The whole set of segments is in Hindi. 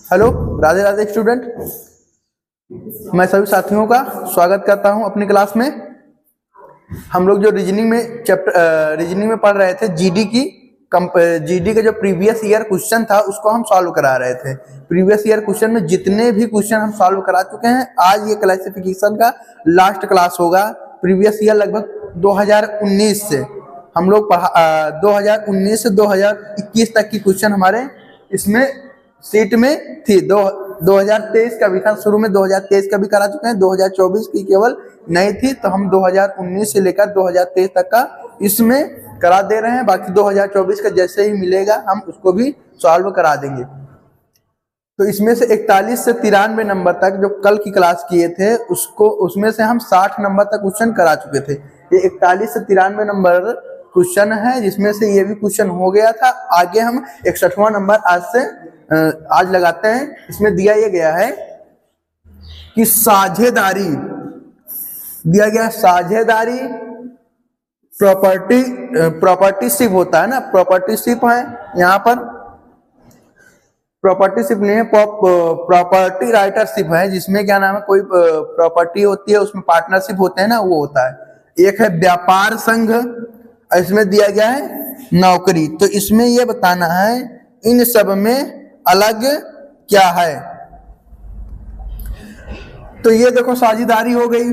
Hello, Radhe Radhe student. मैं सभी साथियों का स्वागत करता हूं अपनी क्लास में। हम लोग जो रीजनिंग में पढ़ रहे थे जीडी का जो प्रीवियस ईयर क्वेश्चन था उसको हम सॉल्व करा रहे थे। प्रीवियस ईयर क्वेश्चन में जितने भी क्वेश्चन हम सॉल्व करा चुके हैं, आज ये क्लासिफिकेशन का लास्ट क्लास होगा। प्रीवियस ईयर लगभग 2019 से हम लोग 2019 से 2021 तक की क्वेश्चन हमारे इसमें सीट में थी। 2023 का भी था, शुरू में 2023 का भी करा चुके हैं, 2024 की केवल नहीं थी, तो हम 2019 से लेकर 2023 तक का इसमें करा दे रहे हैं। बाकी 2024 का जैसे ही मिलेगा हम उसको भी सॉल्व करा देंगे। तो इसमें से 41 से 93 नंबर तक जो कल की क्लास किए थे उसमें से हम 60 नंबर तक क्वेश्चन करा चुके थे। ये 41 से 93 नंबर क्वेश्चन है, जिसमें से ये भी क्वेश्चन हो गया था। आगे हम 61वां नंबर आज लगाते हैं। इसमें दिया ये गया है कि साझेदारी दिया गया, साझेदारी प्रॉपर्टीशिप होता है ना, प्रॉपर्टीशिप है। यहाँ पर प्रॉपर्टीशिप नहीं है, प्रॉपर्टी राइटरशिप है, जिसमें क्या नाम है, कोई प्रॉपर्टी होती है उसमें पार्टनरशिप होते हैं ना, वो होता है। एक है व्यापार संघ, इसमें दिया गया है नौकरी। तो इसमें ये बताना है इन सब में अलग क्या है। तो ये देखो साझेदारी हो गई,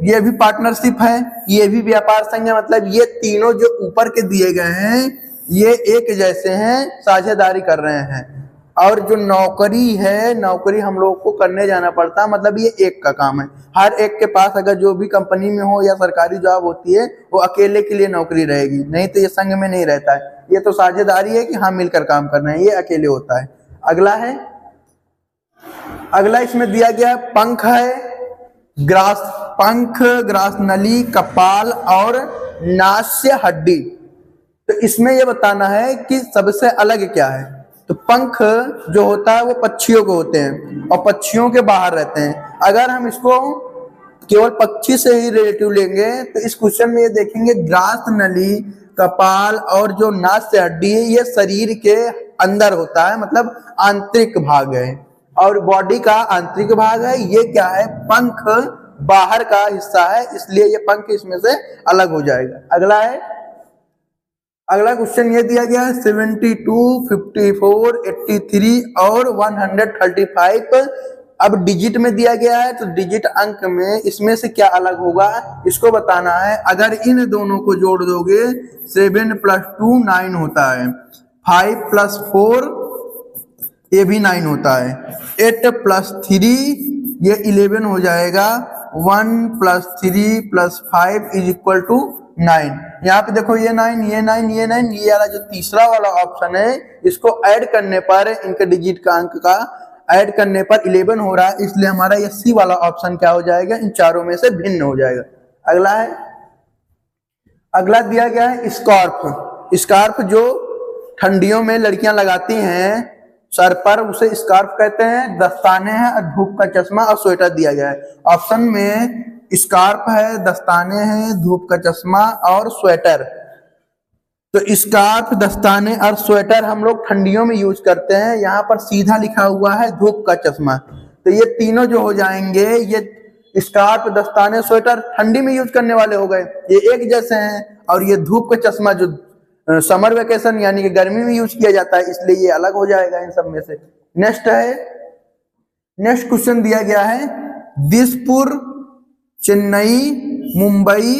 ये भी पार्टनरशिप है, ये भी व्यापार संघ है। मतलब ये तीनों जो ऊपर के दिए गए हैं ये एक जैसे हैं, साझेदारी कर रहे हैं। और जो नौकरी है, नौकरी हम लोग को करने जाना पड़ता है, मतलब ये एक का काम है। हर एक के पास अगर जो भी कंपनी में हो या सरकारी जॉब होती है वो अकेले के लिए नौकरी रहेगी, नहीं तो ये संघ में नहीं रहता है। ये तो साझेदारी है कि हाँ मिलकर काम करना है, ये अकेले होता है। अगला इसमें दिया गया पंख है, पंख, ग्रास नली, कपाल और नास्य हड्डी। तो इसमें यह बताना है कि सबसे अलग क्या है। तो पंख जो होता है वो पक्षियों को होते हैं और पक्षियों के बाहर रहते हैं। अगर हम इसको केवल पक्षी से ही रिलेटिव लेंगे तो इस क्वेश्चन में ये देखेंगे ग्रास नली, कपाल और जो नास्य हड्डी है ये शरीर के अंदर होता है, मतलब आंतरिक भाग है, और बॉडी का आंतरिक भाग है। ये क्या है, पंख बाहर का हिस्सा है, इसलिए ये पंख इसमें से अलग हो जाएगा। अगला क्वेश्चन ये दिया गया है 72, 54, 83 और 135। अब डिजिट में दिया गया है, तो डिजिट अंक में इसमें से क्या अलग होगा इसको बताना है। अगर इन दोनों को जोड़ दोगे 7 + 2 9 होता है, 5 + 4 ये भी 9 होता है, 8 + 3 ये 11 हो जाएगा, 1 + 3 + 5 = 9। यहाँ पे देखो ये 9, ये 9, ये 9, ये वाला जो तीसरा वाला ऑप्शन है इसको ऐड करने पर, इनके डिजिट का अंक का ऐड करने पर 11 हो रहा है, इसलिए हमारा ये सी वाला ऑप्शन क्या हो जाएगा, इन चारों में से भिन्न हो जाएगा। अगला दिया गया है स्कार्फ। स्कार्फ जो ठंडियों में लड़कियां लगाती हैं सर पर, उसे स्कार्फ कहते हैं। दस्ताने हैं और धूप का चश्मा और स्वेटर दिया गया है। ऑप्शन में स्कार्फ है, दस्ताने हैं, धूप का चश्मा और स्वेटर। तो स्कार्फ, दस्ताने और स्वेटर हम लोग ठंडियों में यूज करते हैं। यहाँ पर सीधा लिखा हुआ है धूप का चश्मा, तो ये तीनों जो हो जाएंगे, ये स्कार्फ, दस्ताने, स्वेटर ठंडी में यूज करने वाले हो गए, ये एक जैसे हैं। और ये धूप का चश्मा जो समर वेकेशन यानी कि गर्मी में यूज किया जाता है, इसलिए ये अलग हो जाएगा इन सब में से। नेक्स्ट क्वेश्चन दिया गया है दिसपुर, चेन्नई, मुंबई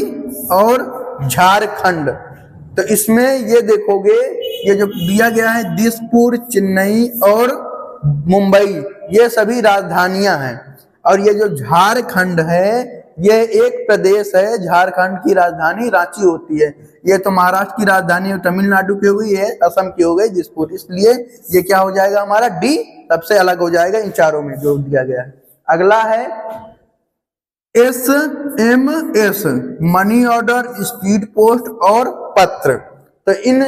और झारखंड। तो इसमें ये देखोगे, ये जो दिया गया है दिसपुर, चेन्नई और मुंबई, ये सभी राजधानियां हैं। और ये जो झारखंड है ये एक प्रदेश है। झारखंड की राजधानी रांची होती है। ये तो महाराष्ट्र की राजधानी तमिलनाडु की हुई है, असम की हो गई दिसपुर, इसलिए ये क्या हो जाएगा हमारा डी सबसे अलग हो जाएगा इन चारों में जो दिया गया है। अगला है SMS, money order, speed post और पत्र। तो इन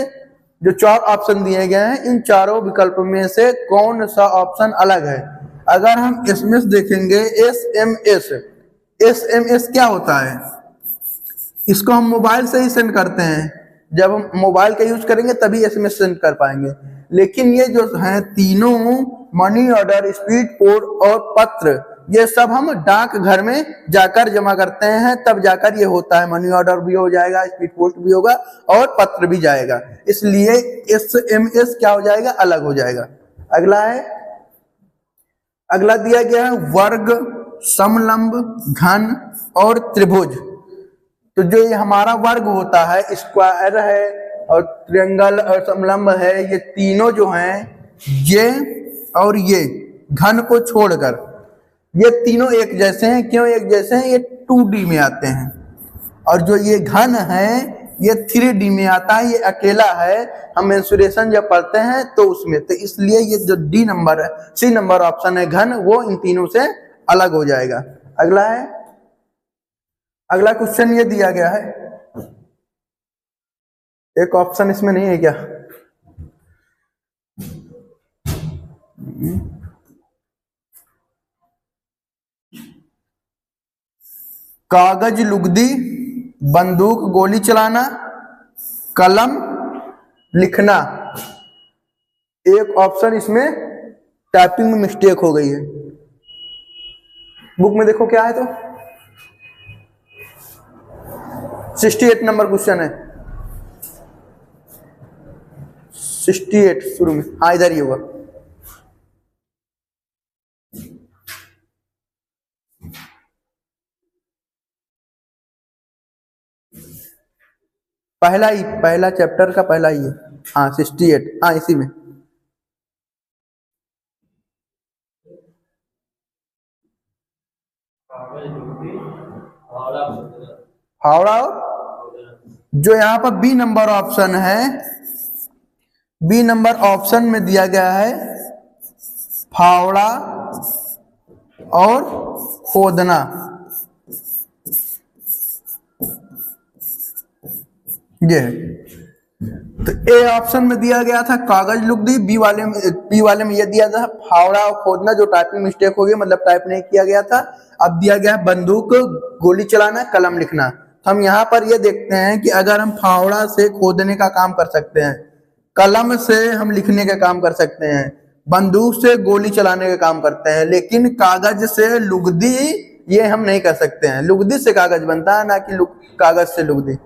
जो 4 ऑप्शन दिए गए हैं, इन चारों विकल्प में से कौन सा ऑप्शन अलग है। अगर हम SMS देखेंगे, SMS क्या होता है, इसको हम मोबाइल से ही सेंड करते हैं। जब हम मोबाइल का यूज करेंगे तभी SMS सेंड कर पाएंगे। लेकिन ये जो हैं तीनों, मनी ऑर्डर, स्पीड पोस्ट और पत्र, ये सब हम डाक घर में जाकर जमा करते हैं, तब जाकर ये होता है। मनी ऑर्डर भी हो जाएगा, स्पीड पोस्ट भी होगा और पत्र भी जाएगा, इसलिए SMS क्या हो जाएगा, अलग हो जाएगा। अगला है, अगला दिया गया है वर्ग, समलंब, घन और त्रिभुज। तो जो ये हमारा वर्ग होता है, स्क्वायर है और ट्रायंगल और समलंब है, ये तीनों जो हैं, ये और ये घन को छोड़कर ये तीनों एक जैसे हैं। क्यों एक जैसे हैं? ये 2D में आते हैं, और जो ये घन है ये 3D में आता है, ये अकेला है। हम मेंसुरेशन जब पढ़ते हैं तो उसमें, तो इसलिए ये जो D नंबर है, C नंबर ऑप्शन है घन, वो इन तीनों से अलग हो जाएगा। अगला है, अगला क्वेश्चन ये दिया गया है, एक ऑप्शन इसमें नहीं है क्या? कागज लुगदी, बंदूक गोली चलाना, कलम लिखना। एक ऑप्शन इसमें टाइपिंग में मिस्टेक हो गई है, बुक में देखो क्या है। तो 68 नंबर क्वेश्चन है, 68 शुरू में, हाँ इधर ही होगा। पहला ही, पहला चैप्टर का पहला ही है, हाँ 68, हाँ इसी में। फावड़ा, जो यहाँ पर बी नंबर ऑप्शन है, बी नंबर ऑप्शन में दिया गया है फावड़ा और खोदना। ये तो ए ऑप्शन में दिया गया था कागज लुगदी, बी वाले में ये दिया था फावड़ा और खोदना, जो टाइपिंग मिस्टेक हो गई, मतलब टाइप नहीं किया गया था। अब दिया गया बंदूक गोली चलाना, कलम लिखना। तो हम यहाँ पर ये देखते हैं कि अगर हम फावड़ा से खोदने का काम कर सकते हैं, कलम से हम लिखने का काम कर सकते हैं, बंदूक से गोली चलाने का काम करते हैं, लेकिन कागज से लुगदी ये हम नहीं कर सकते हैं। लुगदी से कागज बनता है, ना कि कागज से लुगदी।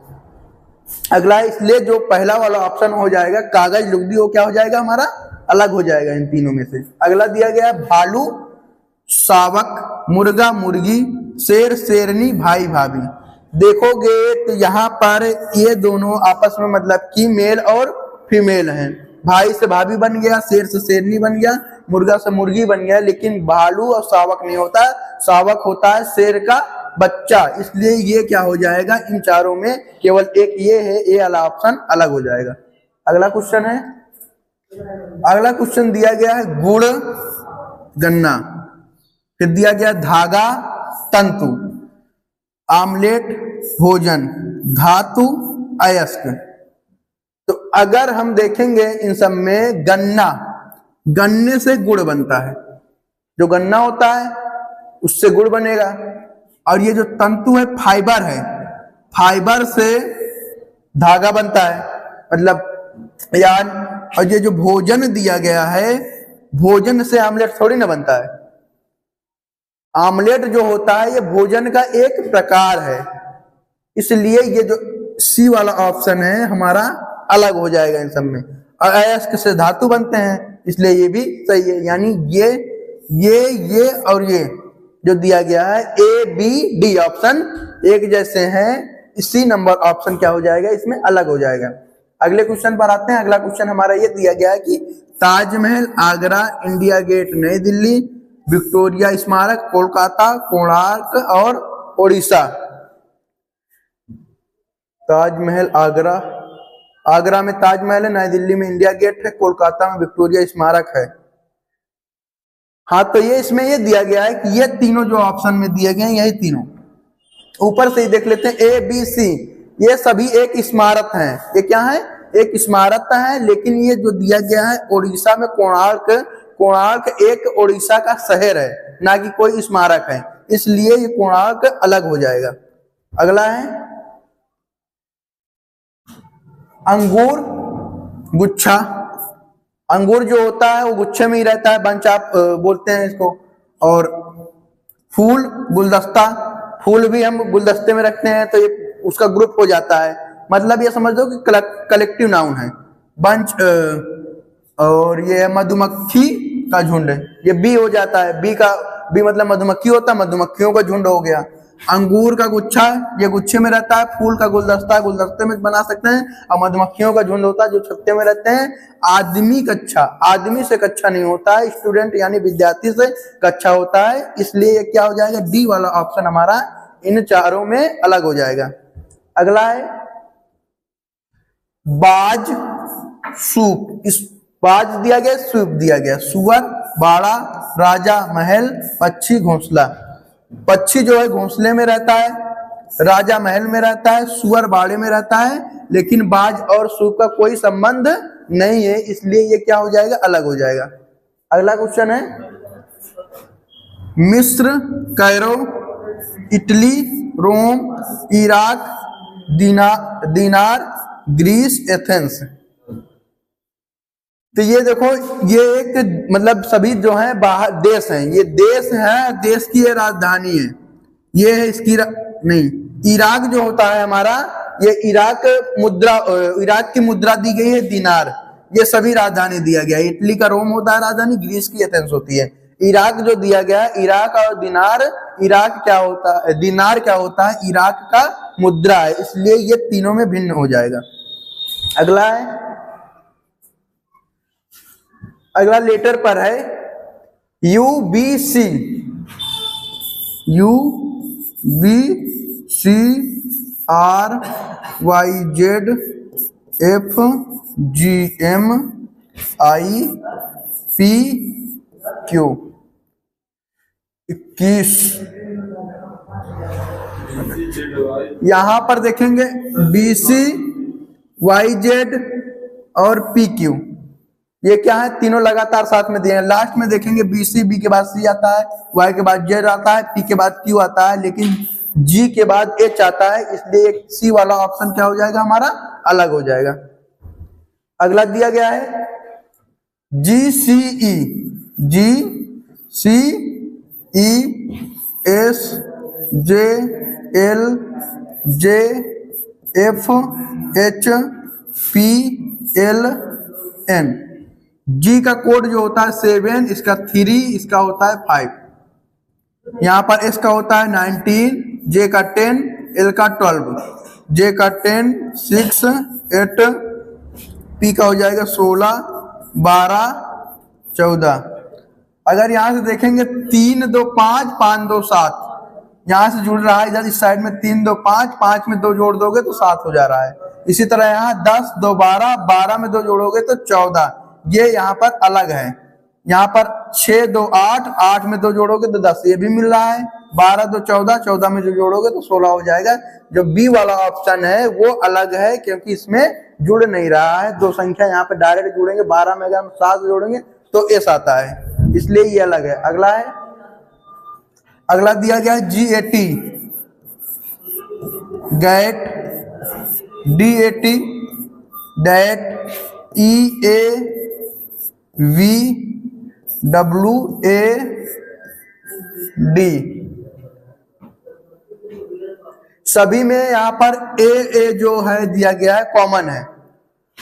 अगला, इसलिए जो पहला वाला ऑप्शन हो जाएगा कागज लुगदी, वो क्या हो जाएगा हमारा, अलग हो जाएगा इन तीनों में से। अगला दिया गया भालू, शावक, मुर्गा मुर्गी, शेर शेरनी, भाई भाभी। देखोगे तो यहाँ पर ये दोनों आपस में मतलब कि मेल और फीमेल हैं। भाई से भाभी बन गया, शेर से शेरनी बन गया, मुर्गा से मुर्गी बन गया, लेकिन भालू और शावक नहीं होता। शावक होता है शेर का बच्चा, इसलिए ये क्या हो जाएगा, इन चारों में केवल एक ये है, ये वाला ऑप्शन अलग हो जाएगा। अगला क्वेश्चन है, अगला क्वेश्चन दिया गया है गुड़ गन्ना, फिर दिया गया धागा तंतु, आमलेट भोजन, धातु अयस्क। तो अगर हम देखेंगे इन सब में गन्ना, गन्ने से गुड़ बनता है, जो गन्ना होता है उससे गुड़ बनेगा। और ये जो तंतु है फाइबर है, फाइबर से धागा बनता है, मतलब यार। और ये जो भोजन दिया गया है, भोजन से आमलेट थोड़ी ना बनता है। आमलेट जो होता है ये भोजन का एक प्रकार है, इसलिए ये जो सी वाला ऑप्शन है हमारा अलग हो जाएगा इन सब में। और अयस्क से धातु बनते हैं, इसलिए ये भी सही है। यानी ये और ये जो दिया गया है ए बी डी ऑप्शन एक जैसे हैं, इसी नंबर ऑप्शन क्या हो जाएगा, इसमें अलग हो जाएगा। अगले क्वेश्चन पर आते हैं। अगला क्वेश्चन हमारा ये दिया गया है कि ताजमहल आगरा, इंडिया गेट नई दिल्ली, विक्टोरिया स्मारक कोलकाता, कोणार्क और ओडिशा। ताजमहल आगरा, आगरा में ताजमहल है, नई दिल्ली में इंडिया गेट है, कोलकाता में विक्टोरिया स्मारक है। हाँ, तो ये इसमें ये दिया गया है कि ये तीनों जो ऑप्शन में दिए गए हैं, यही तीनों ऊपर से ही देख लेते हैं, ए बी सी, ये सभी एक स्मारक हैं। ये क्या है, एक स्मारक है, लेकिन ये जो दिया गया है ओडिशा में कोणार्क, कोणार्क एक ओडिशा का शहर है, ना कि कोई स्मारक है, इसलिए ये कोणार्क अलग हो जाएगा। अगला है अंगूर गुच्छा, अंगूर जो होता है वो गुच्छे में ही रहता है, बंच आप बोलते हैं इसको। और फूल, गुलदस्ता, फूल भी हम गुलदस्ते में रखते हैं तो ये उसका ग्रुप हो जाता है। मतलब ये समझ लो कि कलेक्टिव नाउन है। बंच और ये मधुमक्खी का झुंड, ये बी हो जाता है। बी मतलब मधुमक्खी होता है, मधुमक्खियों का झुंड हो गया। अंगूर का गुच्छा, ये गुच्छे में रहता है। फूल का गुलदस्ता, गुलदस्ते में बना सकते हैं। और मधुमक्खियों का झुंड होता है जो छत्ते में रहते हैं। आदमी कच्चा, आदमी से कच्चा नहीं होता है, स्टूडेंट यानी विद्यार्थी से कच्चा होता है। इसलिए ये क्या हो जाएगा, डी वाला ऑप्शन हमारा इन चारों में अलग हो जाएगा। अगला है बाज, सूप। इस बाज दिया गया, सूप दिया गया। सुअर, बाड़ा, राजा, महल, पक्षी, घोंसला। पक्षी जो है घोंसले में रहता है, राजा महल में रहता है, सुअर बाड़े में रहता है। लेकिन बाज और सूप का कोई संबंध नहीं है, इसलिए ये क्या हो जाएगा, अलग हो जाएगा। अगला क्वेश्चन है मिस्र, कैरो, इटली, रोम, इराक, दीनार, ग्रीस, एथेंस। तो ये देखो, ये एक मतलब सभी जो है बाहर देश हैं, ये देश है, देश की ये राजधानी है। ये है इसकी नहीं, इराक जो होता है हमारा, ये इराक की मुद्रा दी गई है दीनार। ये सभी राजधानी दिया गया है। इटली का रोम होता है राजधानी, ग्रीस की एथेंस होती है। इराक जो दिया गया है, इराक और दीनार, इराक क्या होता है, दीनार क्या होता है, इराक का मुद्रा है, इसलिए ये तीनों में भिन्न हो जाएगा। अगला है, अगला लेटर पर है UBC, UBC, RYZ, FGM, IPQ। 21 यहां पर देखेंगे BC, YZ और PQ, ये क्या है, तीनों लगातार साथ में दिए हैं। लास्ट में देखेंगे BC, B के बाद C आता है, Y के बाद Z आता है, P के बाद Q आता है, लेकिन G के बाद H आता है, इसलिए C वाला ऑप्शन क्या हो जाएगा, हमारा अलग हो जाएगा। अगला दिया गया है GCE, SJLJFHPLN। G का कोड जो होता है 7, इसका 3, इसका होता है 5। यहाँ पर S का होता है 19, J का 10, L का 12, J का 10, 6, 8, P का हो जाएगा 16, 12, 14। अगर यहाँ से देखेंगे 3 2 5 5 2 7, यहाँ से जुड़ रहा है, इधर इस साइड में 3 2 5, 5 में 2 जोड़ दोगे तो 7 हो जा रहा है। इसी तरह यहाँ 10 2 12, 12 में 2 जोड़ोगे तो 14, ये यहाँ पर अलग है। यहाँ पर 6 2 8, 8 में 2 जोड़ोगे तो 10, ये भी मिल रहा है। 12 2 14, 14 में जो जोड़ोगे तो 16 हो जाएगा। जो बी वाला ऑप्शन है वो अलग है, क्योंकि इसमें जुड़ नहीं रहा है। दो संख्या यहाँ पे डायरेक्ट जुड़ेंगे, 12 में अगर हम 7 जोड़ेंगे तो एस आता है, इसलिए ये अलग है। अगला है, अगला दिया गया है GAT, गैट, DAT, डैट, EAVWAD। सभी में यहाँ पर ए जो है दिया गया है कॉमन है,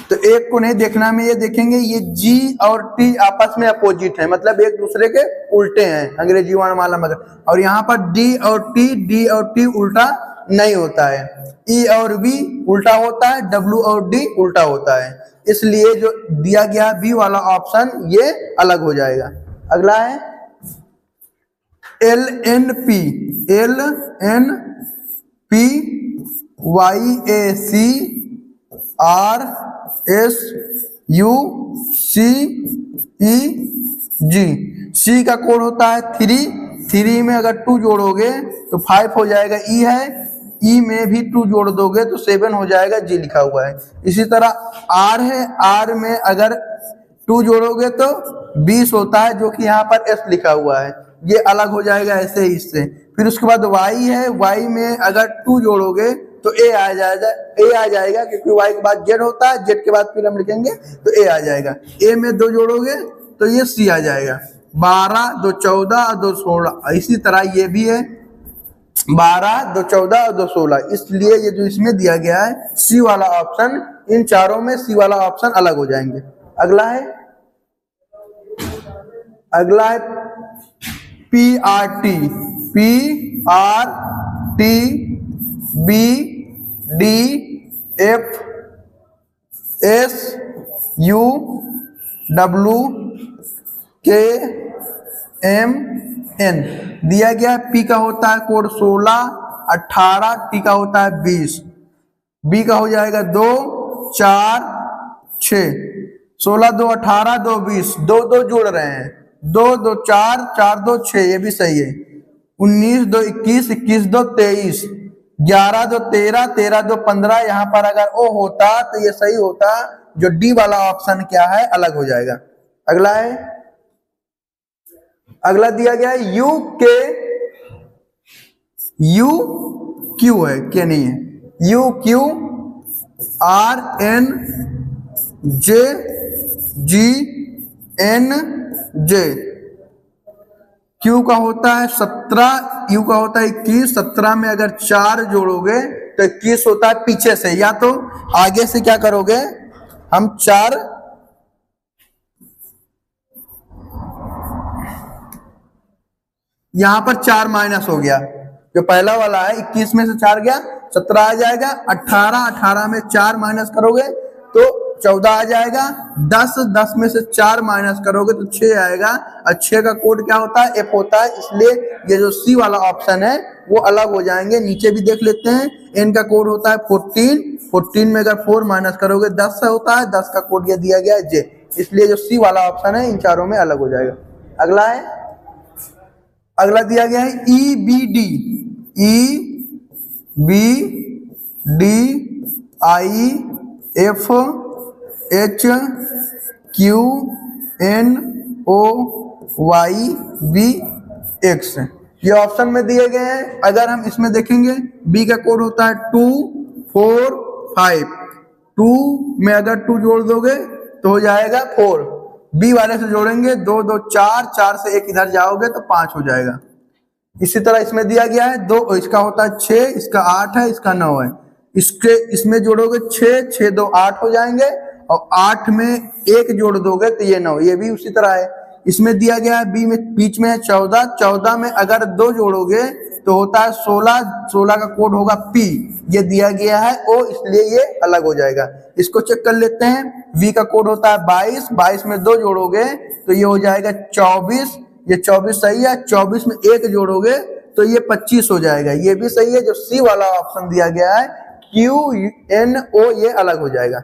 तो एक को नहीं देखना में ये देखेंगे, ये G और T आपस में अपोजिट है, मतलब एक दूसरे के उल्टे हैं अंग्रेजी वर्णमाला में। और यहाँ पर D और T उल्टा नहीं होता है, E और V उल्टा होता है, W और D उल्टा होता है, इसलिए जो दिया गया बी वाला ऑप्शन ये अलग हो जाएगा। अगला है LNP, YACRSUCEG। C का कोड होता है 3 में अगर 2 जोड़ोगे तो 5 हो जाएगा, E है, E में भी 2 जोड़ दोगे तो 7 हो जाएगा, G लिखा हुआ है। इसी तरह R है, R में अगर 2 जोड़ोगे तो 20 होता है, जो कि यहाँ पर S लिखा हुआ है, ये अलग हो जाएगा ऐसे ही इससे। फिर उसके बाद Y है, Y में अगर 2 जोड़ोगे तो ए आ जाएगा, ए आ जाएगा क्योंकि वाई के बाद जेड होता है, जेड के बाद फिर हम लिखेंगे तो ए आ जाएगा। ए में 2 जोड़ोगे तो ये सी आ जाएगा। 12 2 14 2 16। इसी तरह ये भी है 12 2 14 और 2 16। इसलिए ये जो इसमें दिया गया है सी वाला ऑप्शन, इन चारों में सी वाला ऑप्शन अलग हो जाएंगे। अगला है PRT, PRTBDFSUWKMN दिया गया है। P का होता है कोड 16 18, T का होता है 20, B का हो जाएगा 2 4 6, 16 2 18 2 20, 2 2 जोड़ रहे हैं, 2 2 4 4 2 6, ये भी सही है। 19 2 21, 21 2 23, 11 2 13, 13 2 15। यहाँ पर अगर ओ होता तो ये सही होता, जो डी वाला ऑप्शन क्या है अलग हो जाएगा। अगला दिया गया है यू क्यू है, क्या नहीं है, UQRNJGNJ। क्यू का होता है 17, यू का होता है 21। 17 में अगर 4 जोड़ोगे तो 21 होता है पीछे से, या तो आगे से क्या करोगे हम 4 यहां पर 4 माइनस हो गया, जो पहला वाला है 21 में से 4 गया 17 आ जाएगा। 18 में 4 माइनस करोगे तो 14 आ जाएगा। 10 में से 4 माइनस करोगे तो 6 आएगा, और 6 का कोड क्या होता है F होता है। इसलिए ये जो सी वाला ऑप्शन है वो अलग हो जाएंगे। नीचे भी देख लेते हैं, N का कोड होता है 14 में अगर 4 माइनस करोगे 10 से होता है, 10 का कोड ये दिया गया है J, इसलिए जो सी वाला ऑप्शन है इन चारों में अलग हो जाएगा। अगला दिया गया है EBDIFHQNOYBX। ये ऑप्शन में दिए गए हैं। अगर हम इसमें देखेंगे बी का कोड होता है 2 4 5। 2 में अगर 2 जोड़ दोगे तो हो जाएगा 4, बी वाले से जोड़ेंगे 2 2 4, 4 से 1 इधर जाओगे तो 5 हो जाएगा। इसी तरह इसमें दिया गया है 2, इसका होता है 6, इसका 8 है, इसका 9 है। इसमें जोड़ोगे 6 6 2 8 हो जाएंगे, और 8 में 1 जोड़ दोगे तो ये 9, ये भी उसी तरह है। इसमें दिया गया है बी में बीच में है 14। 14 में अगर 2 जोड़ोगे तो होता है 16। 16 का कोड होगा P, ये दिया गया है O, इसलिए ये अलग हो जाएगा। इसको चेक कर लेते हैं। V का कोड होता है 22। 22 में 2 जोड़ोगे तो ये हो जाएगा 24, ये 24 सही है। 24 में 1 जोड़ोगे तो ये 25 हो जाएगा, ये भी सही है। जो C वाला ऑप्शन दिया गया है QNO, ये अलग हो जाएगा।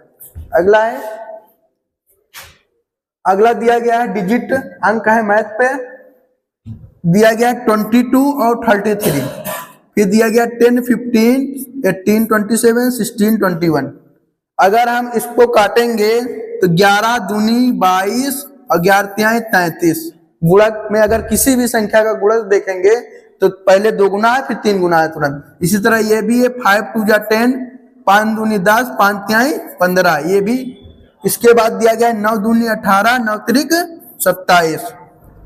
अगला दिया गया है डिजिट, अंक है मैथ पे, दिया गया है 22 और 33। फिर दिया गया 10 15 18 27 16 21। अगर हम इसको काटेंगे तो 11 दूनी 22 और 11 तिहाई 33। गुणक में अगर किसी भी संख्या का गुणक देखेंगे तो पहले 2 गुना है फिर 3 गुना है तुरंत। इसी तरह ये भी है 5 2 10, 5 दूनी 10, 5 तिहाई 15, ये भी। इसके बाद दिया गया है 9 दूनी 18, 9 त्रिक 27,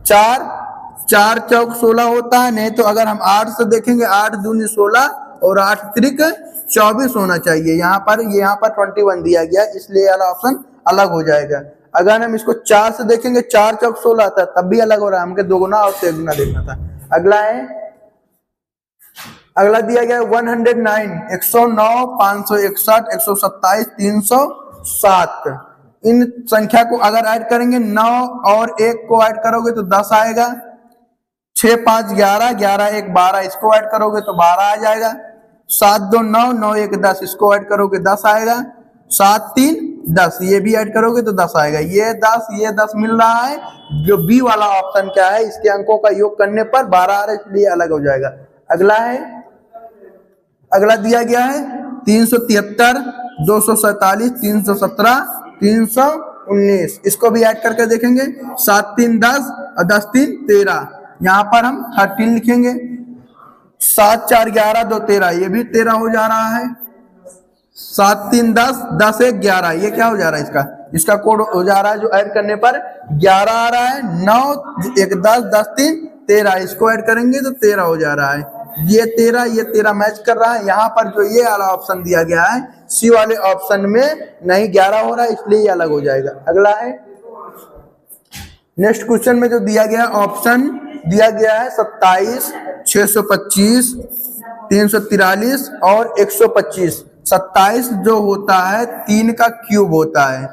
4 चौक 16 होता है। नहीं तो अगर हम 8 से देखेंगे 8 दूनी 16 और 8 त्रिक 24 होना चाहिए। यहाँ पर 21 दिया गया, इसलिए वाला ऑप्शन अलग हो जाएगा। अगर हम इसको 4 से देखेंगे 4 चौक 16 था, तब भी अलग हो रहा है, हमको 2 गुना और 6 गुना देखना था। अगला दिया गया 109 109 561 127 307। इन संख्या को अगर ऐड करेंगे 9 और 1 को ऐड करोगे तो 10 आएगा। 6 5 11, 11 1 12, इसको ऐड करोगे तो 12 आ जाएगा। 7 2 9, 9 1 10, इसको ऐड करोगे 10 आएगा। 7 3 10, ये भी ऐड करोगे तो 10 आएगा। ये 10 मिल रहा है। जो बी वाला ऑप्शन क्या है, इसके अंकों का योग करने पर 12 आ रहा है, इसलिए अलग हो जाएगा। अगला दिया गया है 373 247 317 319। इसको भी ऐड करके देखेंगे। 7 3 10 और 10 3 13। यहाँ पर हम 13 लिखेंगे। 7 4 11 2 13, ये भी 13 हो जा रहा है। 7 3 10, 10 1 11, ये क्या हो जा रहा है इसका कोड हो जा रहा है जो ऐड करने पर 11 आ रहा है। 9 1 10, 10 3 13, इसको ऐड करेंगे तो 13 हो जा रहा है। ये 13 मैच कर रहा है। यहाँ पर जो ये वाला ऑप्शन दिया गया है सी वाले ऑप्शन में नहीं 11 हो रहा है, इसलिए ये अलग हो जाएगा। अगला है नेक्स्ट क्वेश्चन में जो दिया गया ऑप्शन दिया गया है 27 625 343 और 125। 27 जो होता है 3 का क्यूब होता है,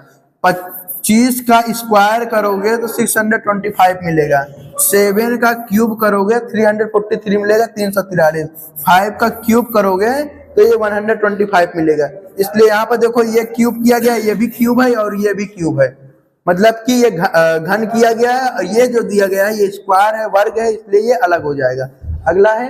25 का स्क्वायर करोगे तो 625 मिलेगा, 7 का क्यूब करोगे 343 मिलेगा 343, 5 का क्यूब करोगे तो ये 125 मिलेगा। इसलिए यहाँ पर देखो ये क्यूब किया गया, ये भी क्यूब है और ये भी क्यूब है, मतलब कि ये घन किया गया है और ये जो दिया गया है ये स्क्वायर है, वर्ग है, इसलिए ये अलग हो जाएगा। अगला है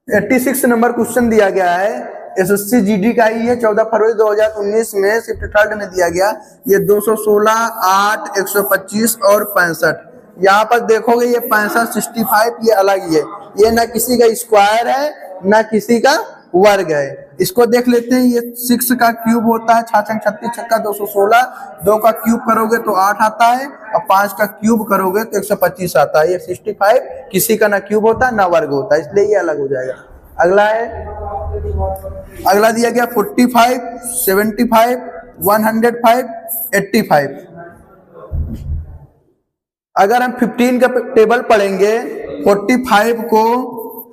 86 नंबर क्वेश्चन दिया गया है, एसएससी जीडी का ही है, 14 फरवरी 2019 में शिफ्ट थर्ड में दिया गया। ये 216 8 125 और 65। यहाँ पर देखोगे ये 65 65 ये अलग ही है, ये ना किसी का स्क्वायर है ना किसी का वर्ग है। इसको देख लेते हैं, ये 6 का क्यूब होता है 6 36 छक्का 216, 2 का क्यूब करोगे तो 8 आता है और 5 का क्यूब करोगे तो 125 आता है। ये 65 किसी का ना क्यूब होता है ना वर्ग होता है, इसलिए ये अलग हो जाएगा। अगला है, अगला दिया गया 45 75 105 85। अगर हम 15 का टेबल पढ़ेंगे, 45 को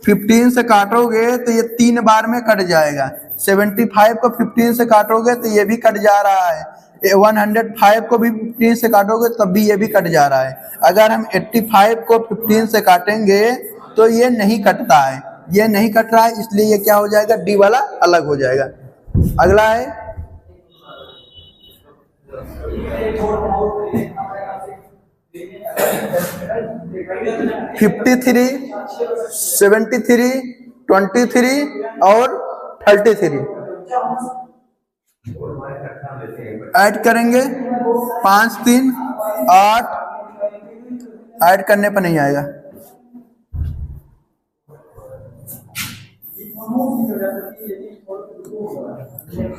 15 से काटोगे तो ये 3 बार में कट जाएगा, 75 को 15 से काटोगे तो ये भी कट जा रहा है, 105 को भी 15 से काटोगे तब भी ये भी कट जा रहा है। अगर हम 85 को 15 से काटेंगे तो ये नहीं कटता है, ये नहीं कट रहा है, इसलिए ये क्या हो जाएगा, डी वाला अलग हो जाएगा। अगला है 53 73 23 और 33 ऐड करेंगे, 5 3 8 ऐड करने पर नहीं आएगा।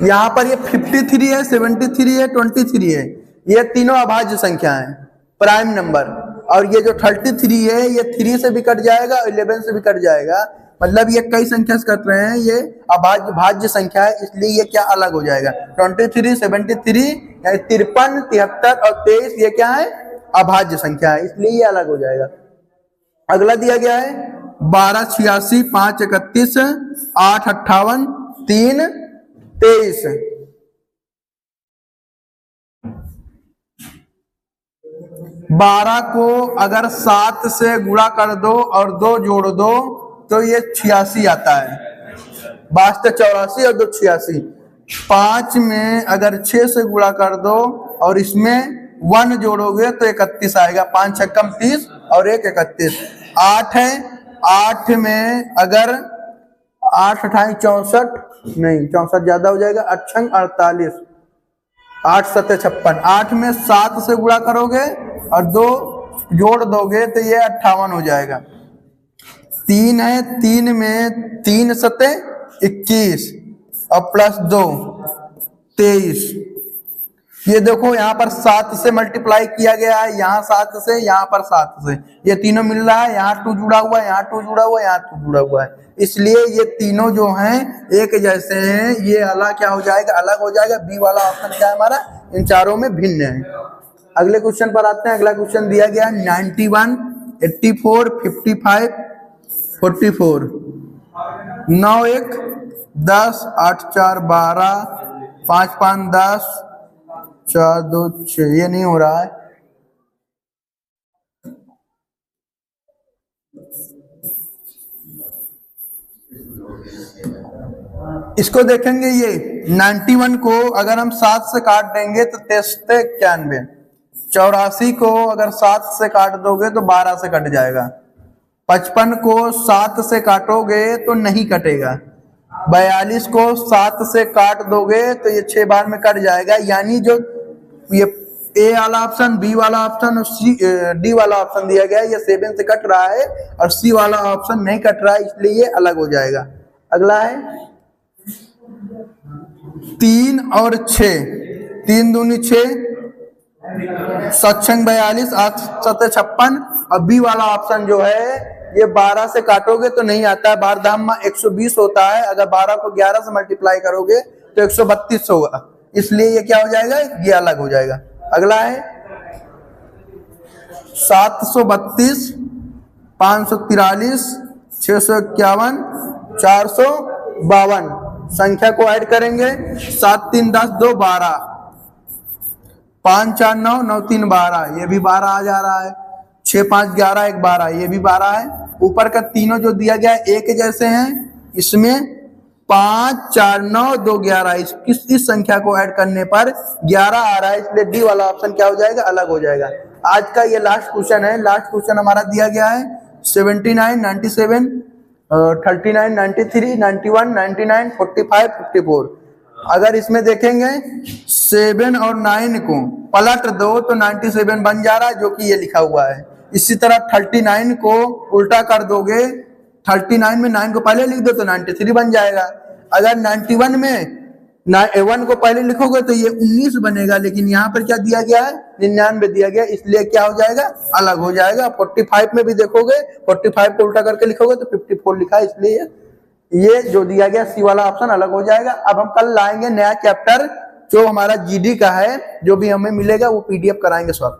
यहाँ पर ये 53 है 73 है 23 है, ये तीनों अभाज्य संख्या है प्राइम नंबर, और ये जो 33 है ये 3 से भी कट जाएगा और 11 से भी कट जाएगा, मतलब ये कई संख्या से कट रहे हैं, ये भाज्य संख्या है, इसलिए ये क्या अलग हो जाएगा। 23 73 यानी 53 73 और 23 ये क्या है, अभाज्य संख्या है, इसलिए ये अलग हो जाएगा। अगला दिया गया है 12 86 5 31 8 58 3 23। 12 को अगर 7 से गुणा कर दो और 2 जोड़ दो तो ये 86 आता है, 82 84 और 2 86। 5 में अगर 6 से गुणा कर दो और इसमें 1 जोड़ोगे तो 31 आएगा, 5 छक्का 30 और 1 31। 8 है, 8 में अगर 8 28 64 नहीं 64 ज्यादा हो जाएगा, 8 48 8 7 56। 8 में 7 से गुणा करोगे और 2 जोड़ दोगे तो ये 58 हो जाएगा। 3 है, 3 में 3 7 21 और प्लस 2 23। ये देखो यहाँ पर 7 से मल्टीप्लाई किया गया है, यहाँ 7 से, यहाँ पर 7 से, ये तीनों मिल रहा है, यहाँ 2 जुड़ा हुआ है, यहाँ 2 जुड़ा हुआ है, यहाँ 2 जुड़ा हुआ है, इसलिए ये तीनों जो हैं एक जैसे हैं, ये अलग क्या हो जाएगा, अलग हो जाएगा। बी वाला ऑप्शन क्या है हमारा, इन चारों में भिन्न है। अगले क्वेश्चन पर आते हैं। अगला क्वेश्चन दिया गया 91 84 55 44। 9 1 10 8 4 12 5 5 10 4 2 6, ये नहीं हो रहा है। इसको देखेंगे, ये 91 को अगर हम 7 से काट देंगे तो 93 91। 84 को अगर 7 से काट दोगे तो 12 से कट जाएगा। 55 को 7 से काटोगे तो नहीं कटेगा। 42 को 7 से काट दोगे तो ये 6 बार में कट जाएगा, यानी जो ये ए वाला ऑप्शन, बी वाला ऑप्शन और सी डी वाला ऑप्शन दिया गया है, ये 7 से कट रहा है और सी वाला ऑप्शन नहीं कट रहा है, इसलिए ये अलग हो जाएगा। अगला है 3 और 6, 3 दूनी 6, 7 42, 8 7 56 और बी वाला ऑप्शन जो है ये 12 से काटोगे तो नहीं आता है, 12 धाम में 120 होता है, अगर 12 को 11 से मल्टीप्लाई करोगे तो 132 होगा, इसलिए ये क्या हो जाएगा, ये अलग हो जाएगा। अगला है 732, 543, 651, 452, संख्या को ऐड करेंगे, 7 3 10 2 12, 5 4 9 9 3 12, ये भी 12 आ जा रहा है, 6 5 11 1 12, ये भी 12 है। ऊपर का तीनों जो दिया गया है एक जैसे हैं, इसमें 5 4 9 2 11, इस संख्या को ऐड करने पर 11 आ रहा है, इसलिए डी वाला ऑप्शन क्या हो जाएगा, अलग हो जाएगा। आज का ये लास्ट क्वेश्चन है। लास्ट क्वेश्चन हमारा दिया गया है 79 97 39 93 91 99 45 54। अगर इसमें देखेंगे 7 और 9 को पलट दो तो 97 बन जा रहा है, जो कि ये लिखा हुआ है। इसी तरह 39 को उल्टा कर दोगे, 39 में 9 को पहले लिख दो तो 93 बन जाएगा। अगर 91 में 1 को पहले लिखोगे तो ये 19 बनेगा, लेकिन यहाँ पर क्या दिया गया है, 99 दिया गया, इसलिए क्या हो जाएगा, अलग हो जाएगा। 45 में भी देखोगे 45 को उल्टा करके लिखोगे तो 54 लिखा है, इसलिए ये जो दिया गया सी वाला ऑप्शन अलग हो जाएगा। अब हम कल लाएंगे नया चैप्टर जो हमारा जीडी का है, जो भी हमें मिलेगा वो पीडीएफ कराएंगे सॉल्व।